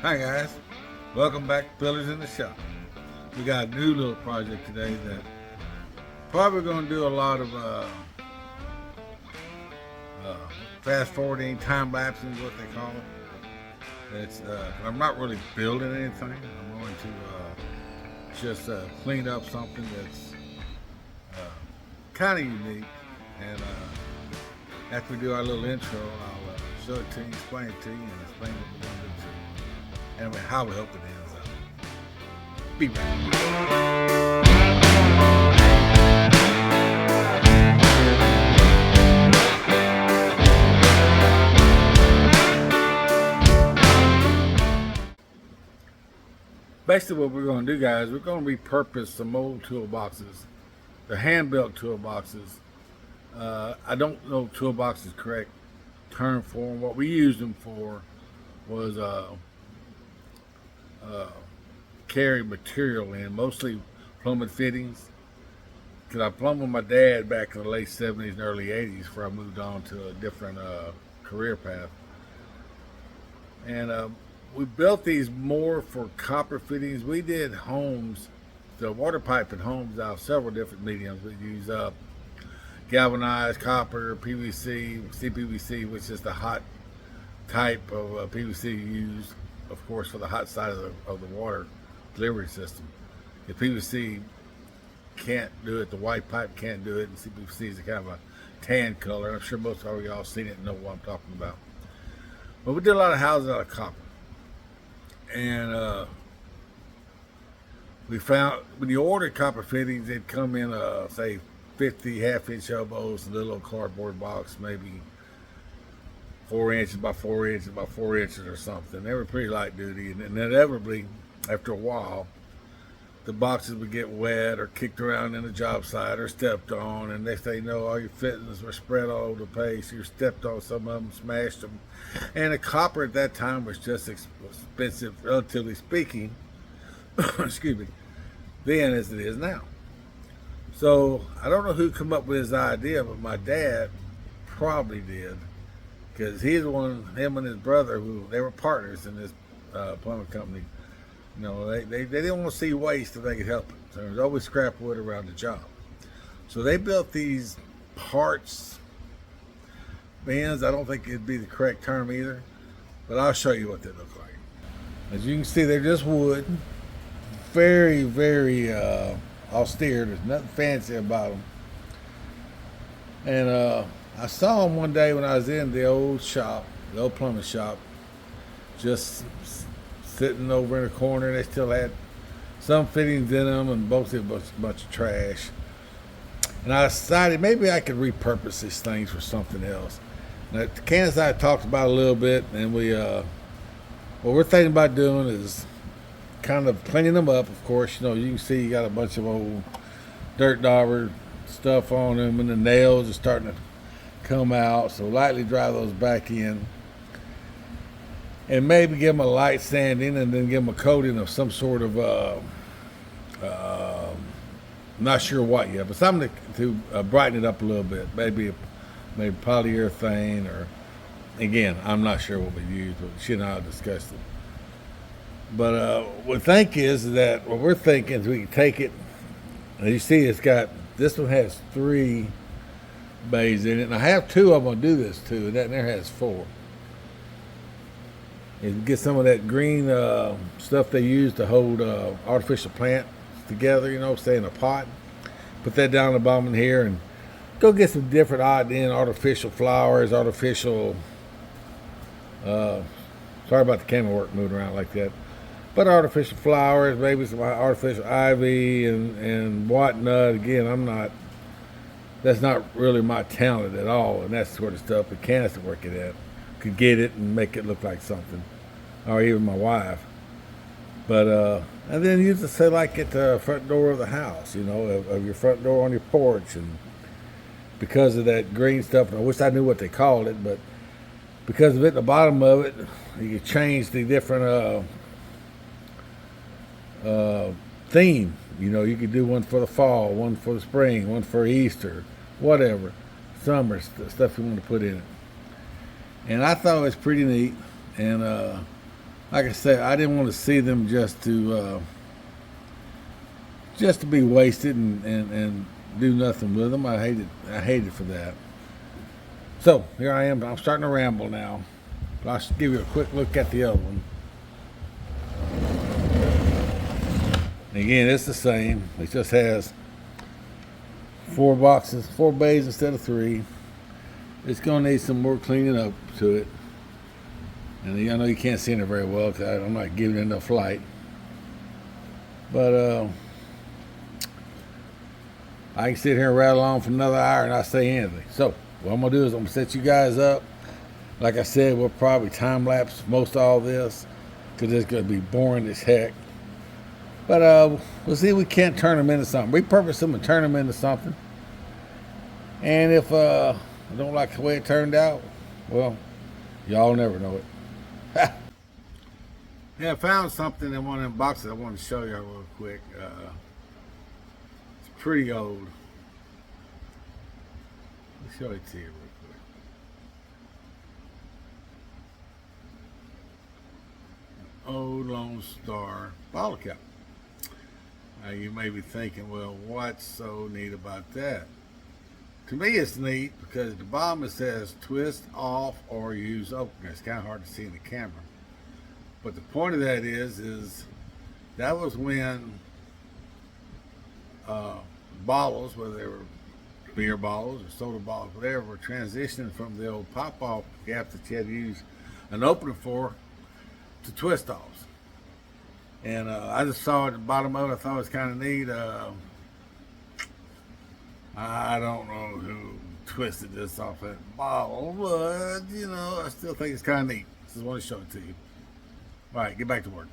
Hi guys, welcome back to Pillars in the Shop. We got a new little project today that probably going to do a lot of uh, fast forwarding, time lapsing is what they call it. I'm not really building anything. I'm going to just clean up something that's kind of unique. And after we do our little intro, I'll show it to you, explain it to you, and explain what we're going to do to it, and how we hope it ends up. Be back. Basically, what we're going to do, guys, we're going to repurpose some old toolboxes. They're hand-built toolboxes. I don't know toolbox is correct term for them. What we used them for was carry material in, mostly plumbing fittings. Because I plumbed with my dad back in the late 70s and early 80s before I moved on to a different career path. And we built these more for copper fittings. We did homes, the water pipe in homes out of several different mediums. We use galvanized copper, PVC, CPVC, which is the hot type of PVC used, of course, for the hot side of the water delivery system. The PVC can't do it, the white pipe can't do it, and CPVC is a kind of a tan color. I'm sure most of y'all seen it and know what I'm talking about. But we did a lot of houses out of copper. And we found when you ordered copper fittings, they'd come in, say, 50 half-inch elbows, a little cardboard box, maybe 4 inches by 4 inches by 4 inches or something. They were pretty light duty, and inevitably, after a while, the boxes would get wet or kicked around in the job site or stepped on, and next thing you know, all your fittings were spread all over the place. You stepped on some of them, smashed them, and the copper at that time was just expensive, relatively speaking. Excuse me. Then as it is now. So I don't know who come up with this idea, but my dad probably did, because he's the one, him and his brother, who they were partners in this plumbing company. You know, they didn't want to see waste if they could help it. So there was always scrap wood around the job. So they built these parts bins. I don't think it'd be the correct term either, but I'll show you what they look like. As you can see, they're just wood. Very, very austere. There's nothing fancy about them. And I saw them one day when I was in the old shop, the old plumbing shop, just sitting over in a corner. They still had some fittings in them and mostly a bunch of trash. And I decided maybe I could repurpose these things for something else. Now, Candace and I talked about it a little bit, and what we're thinking about doing is kind of cleaning them up. Of course, you know, you can see you got a bunch of old dirt dauber stuff on them, and the nails are starting to come out. So lightly dry those back in, and maybe give them a light sanding, and then give them a coating of some sort of not sure what yet, but something to brighten it up a little bit. Maybe polyurethane, or again, I'm not sure what we use, but she and I discussed it. But what I think is that what we're thinking is we can take it. As you see, it's got, this one has 3 bays in it, and I have 2 I'm going to do this to, and that there has 4. And get some of that green stuff they use to hold artificial plants together, you know, say in a pot. Put that down the bottom in here, and go get some different odd end artificial flowers, artificial. Sorry about the camera work moving around like that. But artificial flowers, maybe some artificial ivy and whatnot. Again, that's not really my talent at all, and that sort of stuff. But Candace work it at, could get it and make it look like something, or even my wife. But and then use it, say, like at the front door of the house, you know, of your front door on your porch, and because of that green stuff, and I wish I knew what they called it, but because of it, at the bottom of it, you can change the different theme. You know, you could do one for the fall, one for the spring, one for Easter, whatever, summer stuff you want to put in it. And I thought it was pretty neat. And like I said, I didn't want to see them just to be wasted and do nothing with them. I hated for that. So here I am. I'm starting to ramble now. I'll give you a quick look at the other one. Again, it's the same. It just has 4 boxes, 4 bays instead of 3. It's gonna need some more cleaning up to it. And I know you can't see it very well because I'm not giving it enough light. But I can sit here and rattle on for another hour and not say anything. So what I'm gonna do is I'm gonna set you guys up. Like I said, we'll probably time lapse most of all this because it's gonna be boring as heck. But we'll see if we can't turn them into something. Repurpose them and turn them into something. And if I don't like the way it turned out, well, y'all never know it. Yeah, I found something in one of them boxes I want to show you real quick. It's pretty old. Let me show it to you real quick. Old Lone Star bottle cap. Now you may be thinking, well, what's so neat about that? To me, it's neat because at the bottom it says twist off or use opener. It's kind of hard to see in the camera. But the point of that is that was when bottles, whether they were beer bottles or soda bottles, whatever, were transitioning from the old pop-off cap that you had to use an opener for to twist-offs. And I just saw at the bottom of it. I thought it was kind of neat. I don't know who twisted this off that bottle, but, I still think it's kind of neat. Just want to show it to you. All right, get back to work.